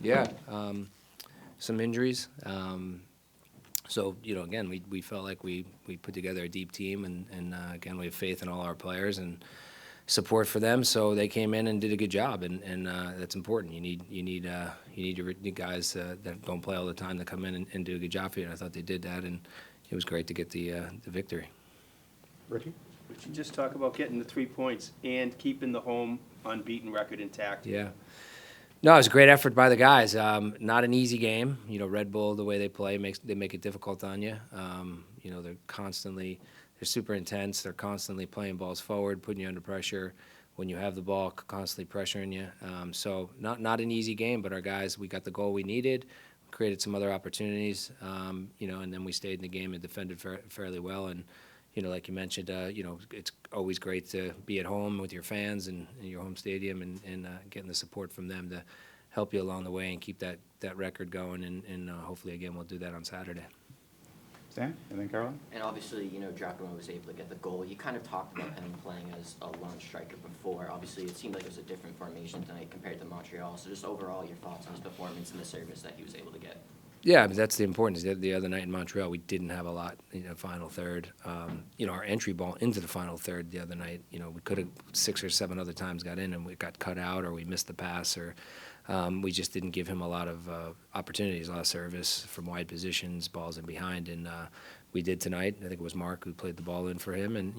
Yeah, some injuries. So, again, we felt like we put together a deep team, and again, we have faith in all our players and support for them. So they came in and did a good job, and that's important. You need your guys that don't play all the time to come in and do a good job for you. And I thought they did that, and it was great to get the victory. Richie? Would you just talk about getting the 3 points and keeping the home unbeaten record intact? Yeah. No, it was a great effort by the guys. Not an easy game. Red Bull, the way they play, they make it difficult on you. They're super intense. They're constantly playing balls forward, putting you under pressure. When you have the ball, constantly pressuring you. So not an easy game, but our guys, we got the goal we needed, created some other opportunities, and then we stayed in the game and defended fairly well. And like you mentioned, it's always great to be at home with your fans and in your home stadium and getting the support from them to help you along the way and keep that record going. And hopefully, again, we'll do that on Saturday. Stan? And then Caroline? And obviously, Giacomo was able to get the goal. You kind of talked about him playing as a lone striker before. Obviously, it seemed like it was a different formation tonight compared to Montreal. So just overall, your thoughts on his performance and the service that he was able to get. Yeah, I mean, that's the importance. The other night in Montreal, we didn't have a lot, final third. Our entry ball into the final third the other night, we could have 6 or 7 other times got in and we got cut out or we missed the pass or we just didn't give him a lot of opportunities, a lot of service from wide positions, balls in behind. And we did tonight. I think it was Mark who played the ball in for him. And,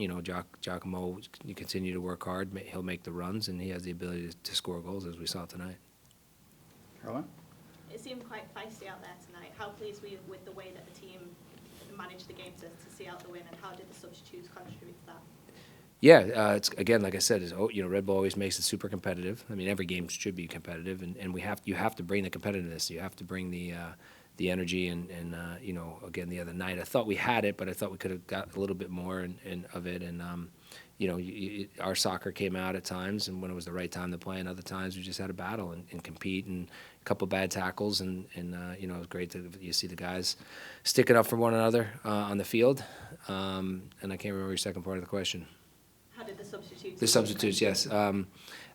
Giacomo, you continue to work hard. He'll make the runs and he has the ability to score goals as we saw tonight. Caroline? It seemed quite feisty out there tonight. How pleased were you with the way that the team managed the game to see out the win, and how did the substitutes contribute to that? Yeah, it's again, like I said, Red Bull always makes it super competitive. I mean, every game should be competitive, and you have to bring the competitiveness. You have to bring the energy, and again, the other night I thought we had it, but I thought we could have got a little bit more of it. And our soccer came out at times, and when it was the right time to play, and other times we just had to battle and compete, and a couple bad tackles, and it was great to you see the guys sticking up for one another on the field. And I can't remember your second part of the question. How did the substitutes? The substitutes, yes.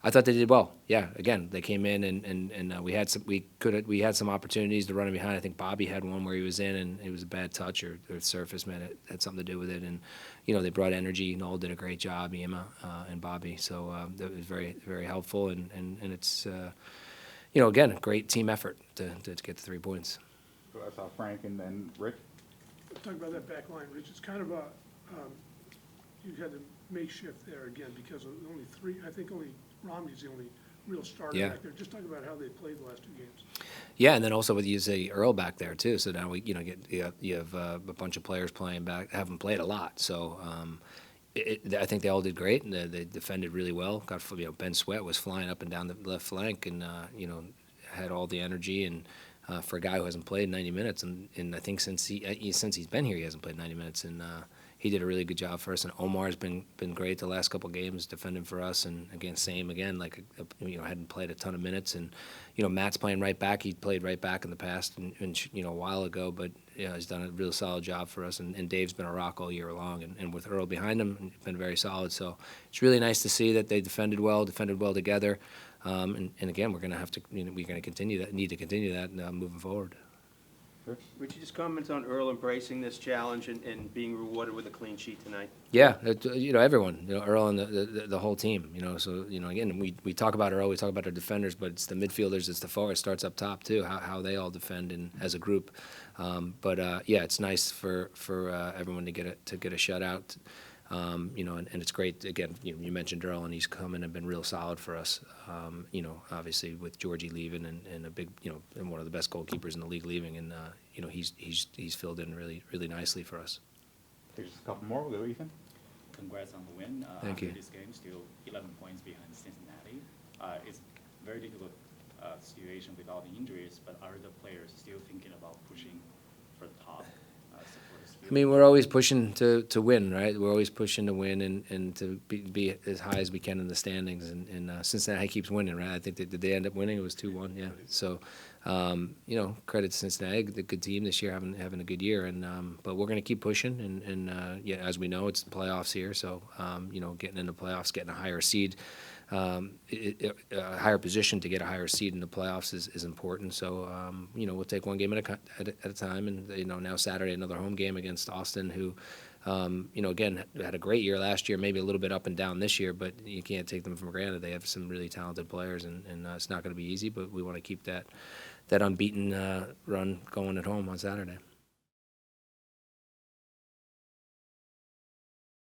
I thought they did well. Yeah, again, they came in and we had some opportunities to run in behind. I think Bobby had one where he was in and it was a bad touch or surface, man. It had something to do with it. And they brought energy. Noel did a great job, Emma and Bobby. So that was very, very helpful. And it's again, a great team effort to get the 3 points. So I saw Frank and then Rick. Talk about that back line, Rich. It's kind of a you had to makeshift there again because of only 3. I think only Romney's the only real starter back there. Just talk about how they played the last 2 games. Yeah, and then also with you say Earl back there too. So now you have a bunch of players playing back, haven't played a lot. So I think they all did great and they defended really well. Ben Sweat was flying up and down the left flank and had all the energy and. For a guy who hasn't played 90 minutes, and I think since he's been here, he hasn't played 90 minutes, and he did a really good job for us. And Omar's been great the last couple of games defending for us, and again, hadn't played a ton of minutes, and Matt's playing right back. He played right back in the past, and a while ago, but he's done a real solid job for us. And Dave's been a rock all year long, and with Earl behind him, been very solid. So it's really nice to see that they defended well together. And again, we're going to have to, we're going to continue that, need to continue that moving forward. Would you just comment on Earl embracing this challenge and being rewarded with a clean sheet tonight? Yeah, everyone, Earl and the whole team, so, again, we talk about Earl, we talk about our defenders, but it's the midfielders, it's the forward, starts up top too, how they all defend and as a group. But it's nice for everyone to get a shutout. And it's great, again, you mentioned Earl, and he's come in and been real solid for us, obviously with Georgie leaving and a big, and one of the best goalkeepers in the league leaving, and, he's filled in really, really nicely for us. There's just a couple more. We'll go Ethan. Congrats on the win. Thank you. After this game, still 11 points behind Cincinnati. It's a very difficult situation with all the injuries, but are the players still thinking about pushing for the top? I mean, we're always pushing to win, right? We're always pushing to win and to be as high as we can in the standings. And Cincinnati keeps winning, right? I think did they end up winning? It was 2-1, yeah. So, credit to Cincinnati, the good team this year, having a good year. And but we're going to keep pushing. And as we know, it's the playoffs here. So, getting into playoffs, getting a higher seed a higher position to get a higher seed in the playoffs is important. So, we'll take one game at a time. And, now Saturday, another home game against Austin, who, again, had a great year last year, maybe a little bit up and down this year, but you can't take them for granted. They have some really talented players, and it's not going to be easy, but we want to keep that unbeaten run going at home on Saturday.